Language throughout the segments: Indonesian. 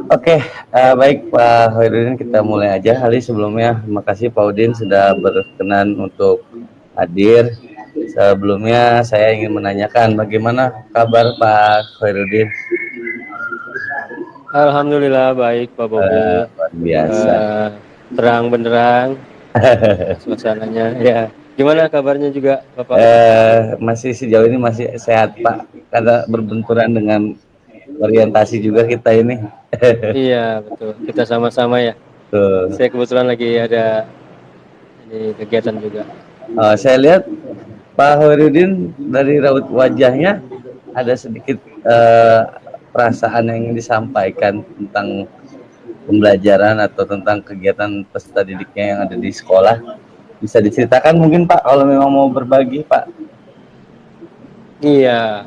Oke, baik Pak Hoirudin, kita mulai aja. Kali sebelumnya, terima kasih Pak Udin sudah berkenan untuk hadir. Sebelumnya saya ingin menanyakan bagaimana kabar Pak Hoirudin? Alhamdulillah baik Pak Bobi. Luar biasa. Eh, Terang benderang suasananya. Ya, gimana kabarnya juga Bapak? Masih sejauh ini masih sehat Pak, karena berbenturan dengan orientasi juga kita ini. Iya betul, kita sama-sama ya. Tuh. Saya kebetulan lagi ada ini kegiatan juga. Saya lihat Pak Hoirudin dari raut wajahnya ada sedikit perasaan yang ingin disampaikan tentang pembelajaran atau tentang kegiatan peserta didiknya yang ada di sekolah. Bisa diceritakan mungkin Pak, kalau memang mau berbagi Pak? Iya,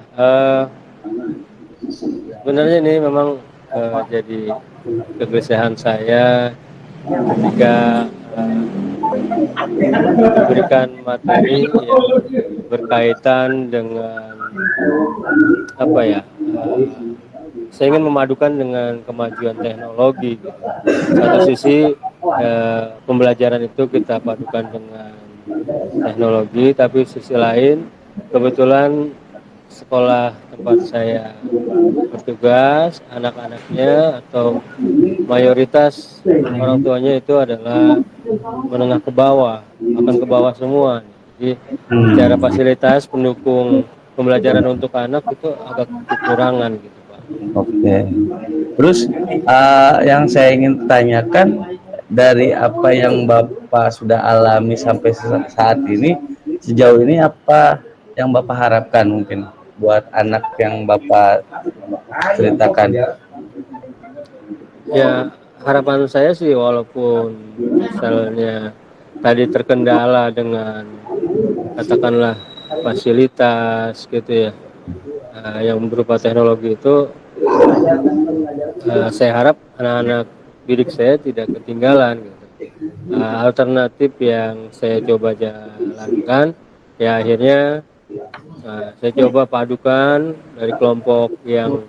sebenarnya ini memang jadi kegelisahan saya ketika diberikan materi yang berkaitan dengan apa ya? Saya ingin memadukan dengan kemajuan teknologi gitu. Satu sisi pembelajaran itu kita padukan dengan teknologi, tapi sisi lain kebetulan sekolah tempat saya bertugas anak-anaknya atau mayoritas orang tuanya itu adalah menengah ke bawah, akan ke bawah semua. Jadi secara fasilitas pendukung pembelajaran untuk anak itu agak kekurangan gitu Pak. Oke. Terus yang saya ingin tanyakan, dari apa yang Bapak sudah alami sampai saat ini, sejauh ini apa yang Bapak harapkan mungkin buat anak yang Bapak ceritakan? Ya, harapan saya sih walaupun misalnya tadi terkendala dengan katakanlah fasilitas gitu ya, yang berupa teknologi itu, saya harap anak-anak didik saya tidak ketinggalan gitu. Alternatif yang saya coba jalankan ya akhirnya saya coba padukan dari kelompok yang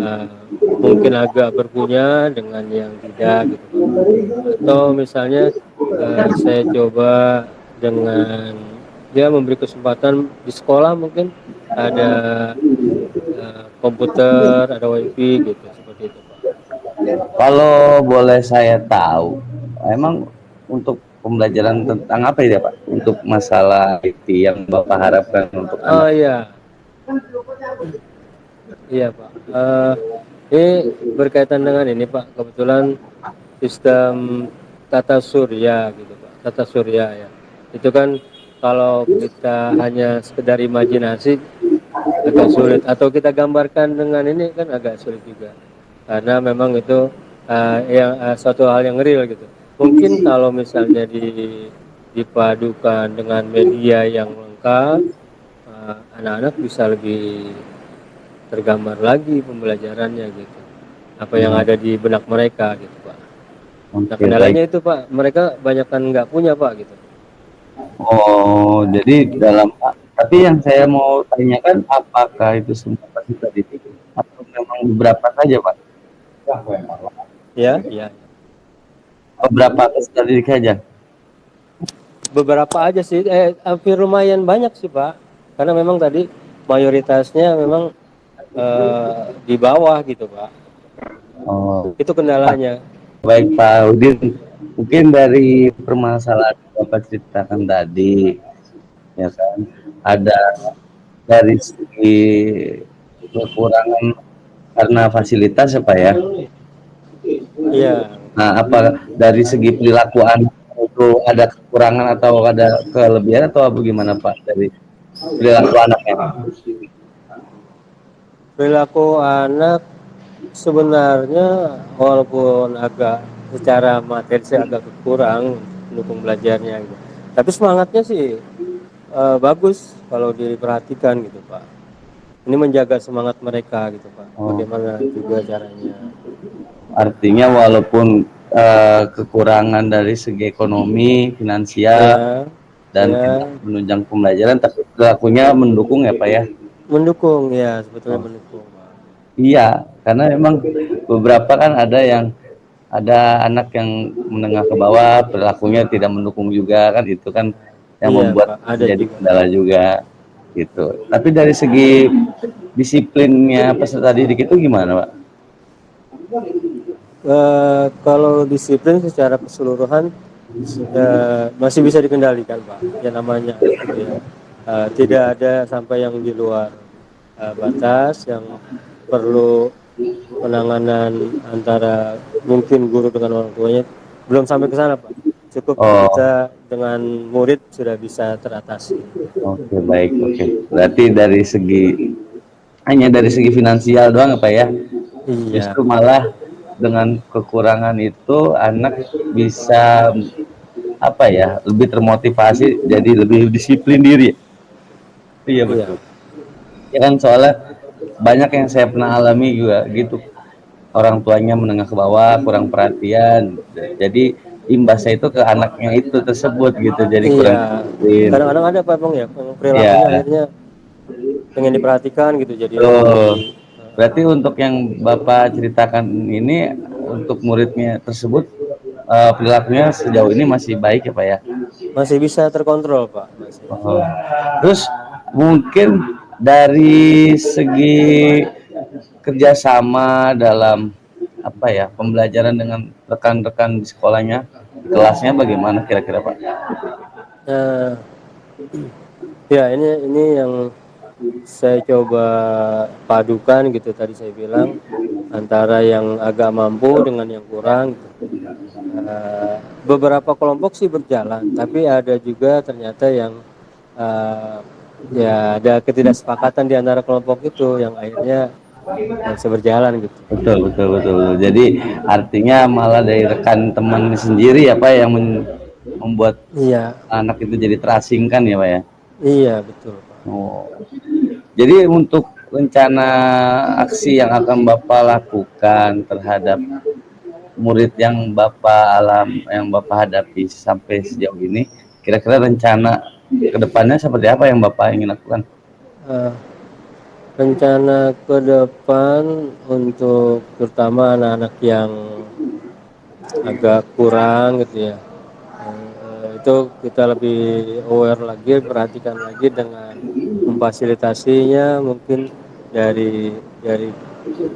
uh, mungkin agak berpunya dengan yang tidak gitu Pak. Atau misalnya saya coba dengan dia memberi kesempatan di sekolah mungkin ada komputer, ada wifi gitu seperti itu Pak. Kalau boleh saya tahu, emang untuk pembelajaran tentang apa ya Pak? Untuk masalah IT yang Bapak harapkan untuk Oh anak? iya, iya Pak. Ini berkaitan dengan ini Pak. Kebetulan sistem tata surya gitu Pak. Tata surya ya. Itu kan kalau kita hanya sekedar imajinasi agak sulit, atau kita gambarkan dengan ini kan agak sulit juga. Karena memang itu suatu hal yang real gitu. Mungkin kalau misalnya dipadukan dengan media yang lengkap, anak-anak bisa lebih tergambar lagi pembelajarannya gitu, apa yang ada di benak mereka gitu Pak. Nah Oke, baik. kendalanya itu Pak, mereka banyak kan nggak punya Pak gitu. Oh, jadi tapi yang saya mau tanyakan, apakah itu semua peserta didik atau memang beberapa saja, Pak? Ya, ya, Beberapa peserta didik saja. beberapa aja sih, hampir lumayan banyak sih Pak, karena memang tadi mayoritasnya memang di bawah gitu Pak, Oh, itu kendalanya. baik Pak Udin. Mungkin dari permasalahan yang Bapak ceritakan tadi, ya kan, ada dari segi kekurangan karena fasilitas ya Pak ya. Iya, Nah, apa dari segi perilaku anak itu ada kekurangan atau ada kelebihan atau bagaimana Pak dari perilaku anaknya? perilaku anak sebenarnya walaupun agak secara materi saya agak kurang mendukung belajarnya gitu. Tapi semangatnya sih bagus kalau diperhatikan gitu Pak. Ini menjaga semangat mereka gitu Pak. Oh, Bagaimana juga caranya? artinya walaupun kekurangan dari segi ekonomi, finansial Ya, dan tidak ya menunjang pembelajaran, tapi perilakunya mendukung ya Pak ya. mendukung ya sebetulnya Oh, mendukung Pak. iya, Karena memang beberapa kan ada anak yang menengah ke bawah perilakunya tidak mendukung juga kan, itu kan yang Iya membuat Pak, ada jadi juga. kendala juga gitu. Tapi dari segi disiplinnya peserta didik itu gimana, Pak? Kalau disiplin secara keseluruhan masih bisa dikendalikan Pak, ya namanya anak gitu ya. Tidak ada sampai yang di luar batas yang perlu penanganan antara mungkin guru dengan orang tuanya, belum sampai ke sana Pak. Cukup Oh, kita dengan murid sudah bisa teratasi. oke, baik, oke. Berarti hanya dari segi finansial doang apa ya? Iya, Justru malah dengan kekurangan itu anak bisa apa ya, lebih termotivasi jadi lebih disiplin diri. Iya iya, betul. Ya kan soalnya banyak yang saya pernah alami juga gitu. Orang tuanya menengah ke bawah, kurang perhatian. Jadi imbasnya itu ke anaknya itu tersebut gitu. Jadi kurang iya. disiplin. Kadang-kadang ada Pak Bang ya, Ya, perilakunya akhirnya pengen diperhatikan gitu, jadi tuh. lebih Berarti untuk yang Bapak ceritakan ini untuk muridnya tersebut perilakunya sejauh ini masih baik ya Pak ya? masih bisa terkontrol Pak, masih. Oh. Terus mungkin dari segi kerjasama dalam apa ya pembelajaran dengan rekan-rekan di sekolahnya, di kelasnya bagaimana kira-kira Pak? Nah, ya ini yang saya coba padukan gitu, tadi saya bilang antara yang agak mampu dengan yang kurang gitu. Beberapa kelompok sih berjalan, tapi ada juga ternyata yang eh, ya ada ketidaksepakatan di antara kelompok itu yang akhirnya nggak bisa berjalan gitu. Betul, betul, betul, betul. Jadi artinya malah dari rekan teman sendiri ya Pak yang membuat Iya, anak itu jadi terasingkan ya Pak ya. iya betul Pak. Oh. Jadi untuk rencana aksi yang akan Bapak lakukan terhadap murid yang Bapak hadapi sampai sejauh ini, kira-kira rencana kedepannya seperti apa yang Bapak ingin lakukan? Eh, Rencana ke depan untuk terutama anak-anak yang agak kurang gitu ya. Itu kita lebih aware lagi, perhatikan lagi dengan memfasilitasinya mungkin dari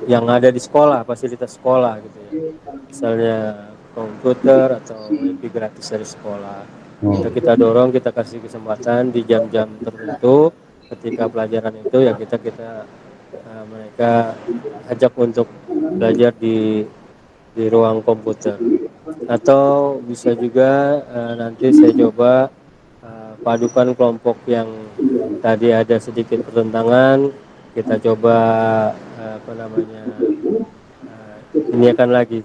yang ada di sekolah, fasilitas sekolah gitu ya. Misalnya komputer atau wifi gratis dari sekolah. Itu Hmm. kita dorong, kita kasih kesempatan di jam-jam tertentu ketika pelajaran itu ya kita mereka ajak untuk belajar di ruang komputer, atau bisa juga nanti saya coba padukan kelompok yang tadi ada sedikit pertentangan, kita coba apa namanya ini akan lagi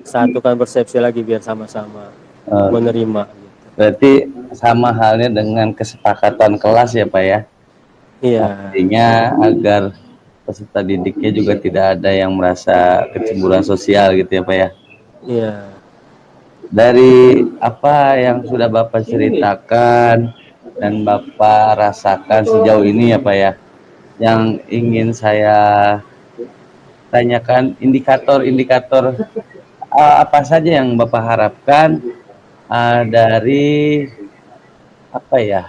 satukan persepsi lagi biar sama-sama Eh, menerima gitu. Berarti sama halnya dengan kesepakatan kelas ya Pak ya? Iya, Artinya agar peserta didiknya juga tidak ada yang merasa kecemburuan sosial gitu ya Pak ya? iya, Dari apa yang sudah Bapak ceritakan dan Bapak rasakan sejauh ini ya Pak ya, yang ingin saya tanyakan indikator-indikator apa saja yang Bapak harapkan dari apa ya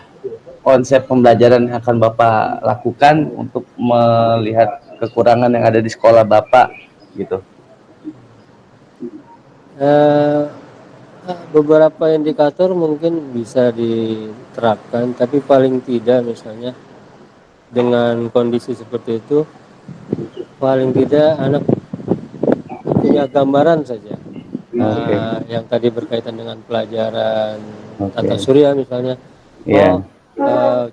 konsep pembelajaran yang akan Bapak lakukan untuk melihat kekurangan yang ada di sekolah Bapak gitu. Eh, beberapa indikator mungkin bisa diterapkan, tapi paling tidak misalnya dengan kondisi seperti itu paling tidak anak punya gambaran saja. Oke, Yang tadi berkaitan dengan pelajaran tata oke, surya misalnya, oh iya,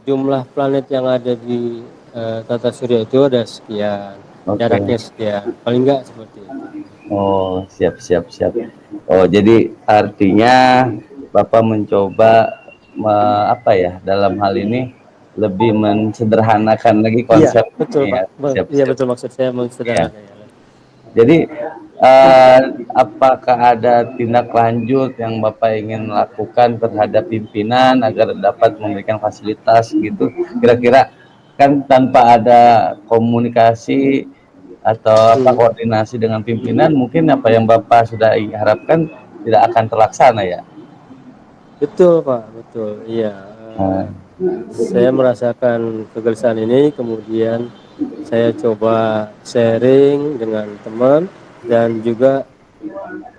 jumlah planet yang ada di tata surya itu ada sekian, oke. jaraknya sekian, paling enggak seperti itu. Oh, siap, siap, siap. Oh, jadi artinya Bapak mencoba apa ya dalam hal ini lebih mensederhanakan lagi Iya konsep betul ini Pak. ya. Siap, Iya siap. betul, maksud saya Ya. mensederhanakan. Jadi apakah ada tindak lanjut yang Bapak ingin lakukan terhadap pimpinan agar dapat memberikan fasilitas gitu? Kira-kira kan tanpa ada komunikasi atau apa koordinasi dengan pimpinan, mungkin apa yang Bapak sudah harapkan tidak akan terlaksana ya. Betul Pak, betul. Iya, Nah, saya merasakan kegelisahan ini, kemudian saya coba sharing dengan teman dan juga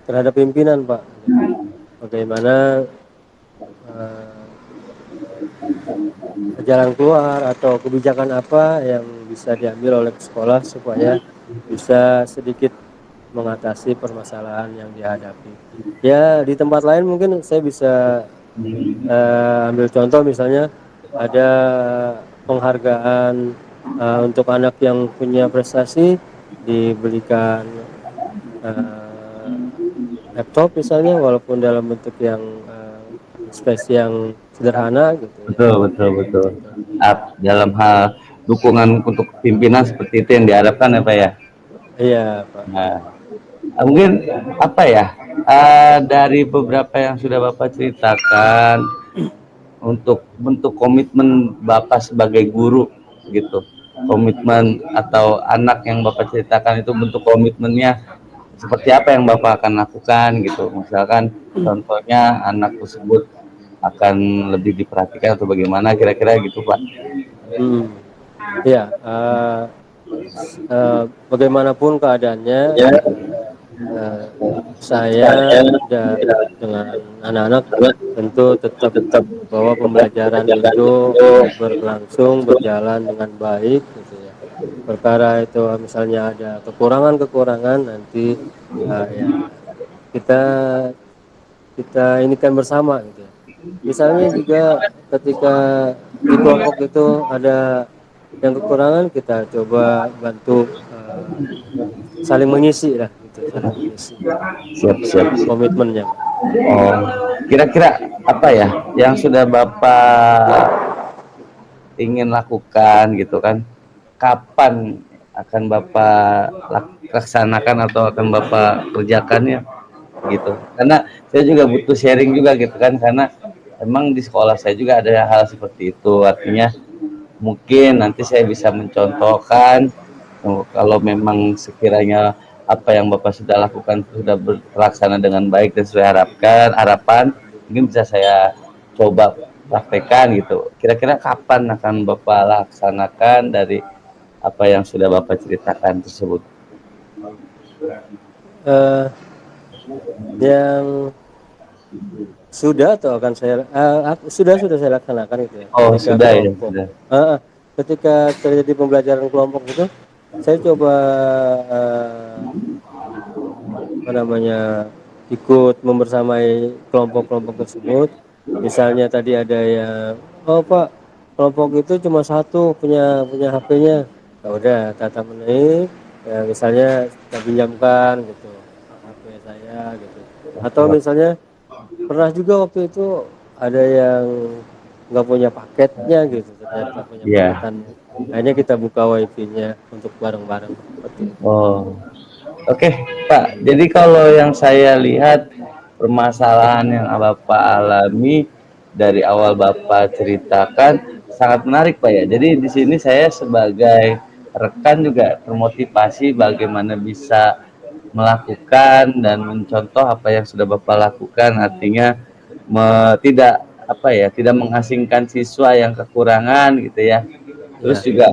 terhadap pimpinan Pak. Gitu. Bagaimana jalan keluar atau kebijakan apa yang bisa diambil oleh sekolah supaya bisa sedikit mengatasi permasalahan yang dihadapi. Ya di tempat lain mungkin saya bisa ambil contoh, misalnya ada penghargaan untuk anak yang punya prestasi, diberikan eh, laptop misalnya, walaupun dalam bentuk yang space yang sederhana gitu ya. betul, betul, betul. Dalam hal dukungan untuk pimpinan seperti itu yang diharapkan ya Pak ya. Iya Pak. Nah, mungkin apa ya, dari beberapa yang sudah Bapak ceritakan untuk bentuk komitmen Bapak sebagai guru gitu, komitmen atau anak yang Bapak ceritakan itu bentuk komitmennya seperti apa yang Bapak akan lakukan gitu, misalkan contohnya anak tersebut akan lebih diperhatikan atau bagaimana kira-kira gitu Pak. Ya, bagaimanapun keadaannya, Ya, uh, saya dengan anak-anak tentu tetap bahwa pembelajaran itu berlangsung berjalan dengan baik gitu ya. Perkara itu misalnya ada kekurangan nanti ya kita kita ini kan bersama gitu ya. Misalnya juga ketika di kelompok itu ada yang kekurangan, kita coba bantu saling mengisi lah gitu, saling mengisi siap, siap, siap. komitmennya Pak. Oh, kira-kira apa ya yang sudah Bapak ingin lakukan gitu kan? Kapan akan Bapak laksanakan atau akan Bapak kerjakannya gitu? Karena saya juga butuh sharing juga gitu kan, karena emang di sekolah saya juga ada hal seperti itu. Artinya mungkin nanti saya bisa mencontohkan kalau memang sekiranya apa yang Bapak sudah lakukan sudah terlaksana dengan baik dan sesuai harapan, mungkin bisa saya coba praktekkan gitu. Kira-kira kapan akan Bapak laksanakan dari apa yang sudah Bapak ceritakan tersebut? Yang sudah atau akan saya sudah saya laksanakan gitu ya, Oh, ketika sudah ya, kelompok sudah. ketika terjadi pembelajaran kelompok itu, saya coba apa namanya ikut membersamai kelompok-kelompok tersebut. Misalnya tadi ada yang, oh Pak, kelompok itu cuma satu punya HP-nya, ya udah tata menaik ya, misalnya kita pinjamkan gitu HP saya gitu. Atau misalnya pernah juga waktu itu ada yang nggak punya paketnya gitu, ternyata nggak punya Iya. paketan, akhirnya kita buka wifi-nya untuk bareng-bareng seperti itu. Oh, oke, Pak. Jadi kalau yang saya lihat permasalahan yang Bapak alami dari awal Bapak ceritakan sangat menarik, Pak ya. Jadi di sini saya sebagai rekan juga termotivasi bagaimana bisa melakukan dan mencontoh apa yang sudah Bapak lakukan. Artinya tidak apa ya, tidak mengasingkan siswa yang kekurangan gitu ya. Terus Ya, juga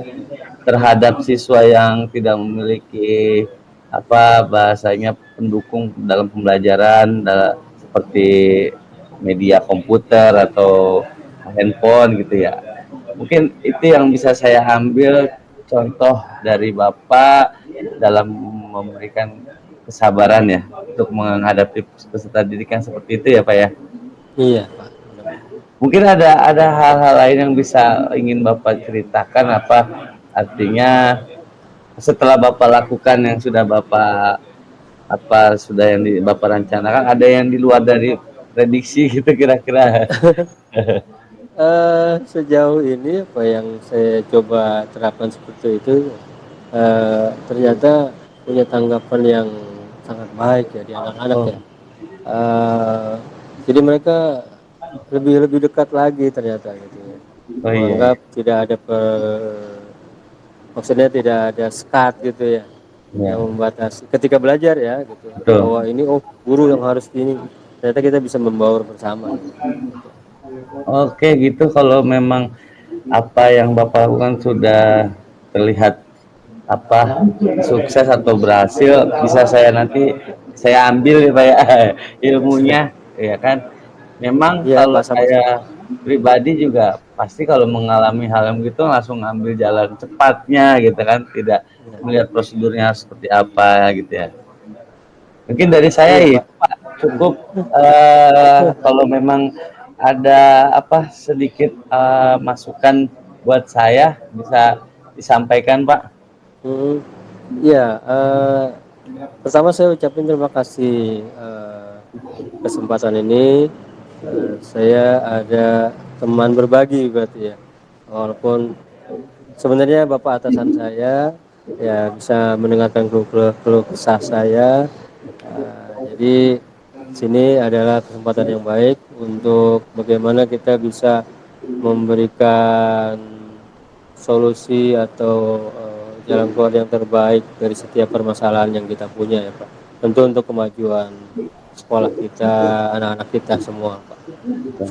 terhadap siswa yang tidak memiliki apa bahasanya pendukung dalam pembelajaran seperti media komputer atau handphone gitu ya. Mungkin itu yang bisa saya ambil contoh dari Bapak dalam memberikan kesabaran ya untuk menghadapi peserta didikan seperti itu ya Pak ya. iya Pak, benar-benar. Mungkin ada hal-hal lain yang bisa ingin Bapak ceritakan, apa artinya setelah Bapak lakukan yang sudah Bapak sudah yang Bapak rencanakan, ada yang di luar dari prediksi gitu kira-kira. Sejauh ini apa yang saya coba terapkan seperti itu, ternyata punya tanggapan yang sangat baik ya di anak-anak Oh, ya. Jadi mereka lebih lebih dekat lagi ternyata gitu ya. oh iya. Menganggap tidak ada maksudnya tidak ada sekat gitu ya. Ya, yang membatasi ketika belajar ya gitu, betul. bahwa ini guru yang harus ini, ternyata kita bisa membaur bersama gitu. Oke gitu, kalau memang apa yang Bapak lakukan sudah terlihat apa sukses atau berhasil, bisa saya ambil ya Pak ya ilmunya ya kan. Memang Iya kalau Pak, sama-sama. saya pribadi juga pasti kalau mengalami hal yang gitu langsung ambil jalan cepatnya gitu kan, tidak Iya, melihat prosedurnya seperti apa gitu ya. Mungkin dari saya iya itu Pak. Pak cukup, kalau memang ada apa sedikit masukan buat saya bisa disampaikan Pak. Hmm, iya, pertama saya ucapin terima kasih kesempatan ini. Saya ada teman berbagi berarti ya, walaupun sebenarnya Bapak atasan saya ya bisa mendengarkan keluh kesah saya. Jadi sini adalah kesempatan yang baik untuk bagaimana kita bisa memberikan solusi atau jalan keluar yang terbaik dari setiap permasalahan yang kita punya ya Pak. Tentu untuk kemajuan sekolah kita, anak-anak kita semua Pak.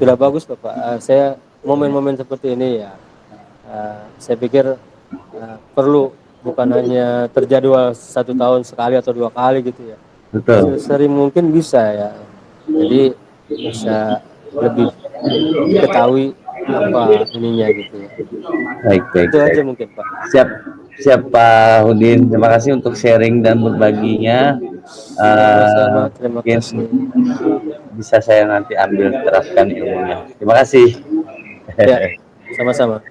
Sudah bagus Bapak. Saya momen-momen seperti ini ya, saya pikir perlu, bukan hanya terjadwal 1 tahun sekali atau 2 kali gitu ya. Betul. Sesering mungkin bisa ya. Jadi bisa lebih diketahui apa ininya gitu ya. Baik, baik, Itu baik. aja mungkin Pak. Siap, siap Pak Hudin. Terima kasih untuk sharing dan berbaginya. Sama-sama, terima Mungkin kasih. bisa saya nanti ambil terapkan ilmunya. Terima kasih. Ya, sama-sama.